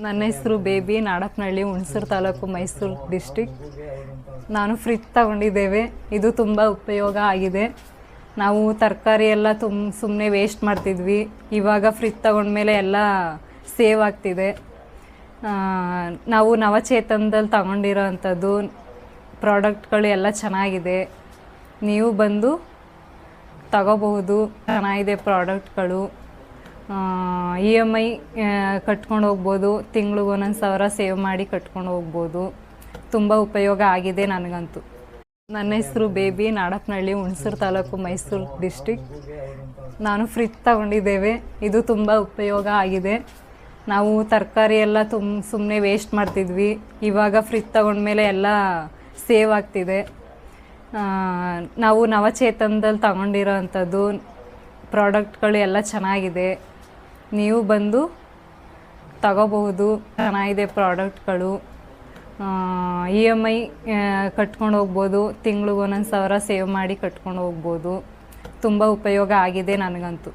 ನನ್ನ ಹೆಸರು baby, ನಾಡಪ್ನಹಳ್ಳಿ, Hunsur taluk, Mysuru district. ನಾನು ಫ್ರಿಜ್ ತಗೊಂಡಿದ್ದೇವೆ. ಇದು ತುಂಬ ಉಪಯೋಗ ಆಗಿದೆ. ನಾವು ತರಕಾರಿ ಎಲ್ಲ ಸುಮ್ಮನೆ ವೇಸ್ಟ್ ಮಾಡ್ತಿದ್ವಿ. ಇವಾಗ ಫ್ರಿಜ್ ತಗೊಂಡ್ಮೇಲೆ ಎಲ್ಲ ಸೇವ್ ಆಗ್ತಿದೆ. ನಾವು ನವಚೇತನದಲ್ಲಿ ತಗೊಂಡಿರೋ ಅಂಥದ್ದು ಪ್ರಾಡಕ್ಟ್ಗಳು ಎಲ್ಲ ಚೆನ್ನಾಗಿದೆ. ನೀವು ಬಂದು ತಗೋಬಹುದು. ಚೆನ್ನಾಗಿದೆ ಪ್ರಾಡಕ್ಟ್ಗಳು. EMI ಕಟ್ಕೊಂಡು ಹೋಗ್ಬೋದು. ತಿಂಗ್ಳಿಗೆ 1,000 ಸೇವ್ ಮಾಡಿ ಕಟ್ಕೊಂಡು ಹೋಗ್ಬೋದು. ತುಂಬ ಉಪಯೋಗ ಆಗಿದೆ ನನಗಂತೂ. ನನ್ನ ಹೆಸರು ಬೇಬಿ, ನಾಡಪ್ನಹಳ್ಳಿ, ಹುಣಸೂರು ತಾಲೂಕು, ಮೈಸೂರು ಡಿಸ್ಟಿಕ್. ನಾನು ಫ್ರಿಜ್ ತಗೊಂಡಿದ್ದೇವೆ. ಇದು ತುಂಬ ಉಪಯೋಗ ಆಗಿದೆ. ನಾವು ತರಕಾರಿ ಎಲ್ಲ ಸುಮ್ಮನೆ ವೇಸ್ಟ್ ಮಾಡ್ತಿದ್ವಿ. ಇವಾಗ ಫ್ರಿಜ್ ತಗೊಂಡ್ಮೇಲೆ ಎಲ್ಲ ಸೇವ್ ಆಗ್ತಿದೆ. ನಾವು ನವಚೇತನದಲ್ಲಿ ತಗೊಂಡಿರೋ ಅಂಥದ್ದು ಪ್ರಾಡಕ್ಟ್ಗಳು ಎಲ್ಲ ಚೆನ್ನಾಗಿದೆ. ನೀವು ಬಂದು ತಗೋಬಹುದು. ಚೆನ್ನಾಗಿದೆ ಪ್ರಾಡಕ್ಟ್ಗಳು. EMI ಕಟ್ಕೊಂಡು ಹೋಗ್ಬೋದು. ತಿಂಗ್ಳಿಗೆ 1,000 ಸೇವ್ ಮಾಡಿ ಕಟ್ಕೊಂಡು ಹೋಗ್ಬೋದು. ತುಂಬ ಉಪಯೋಗ ಆಗಿದೆ ನನಗಂತೂ.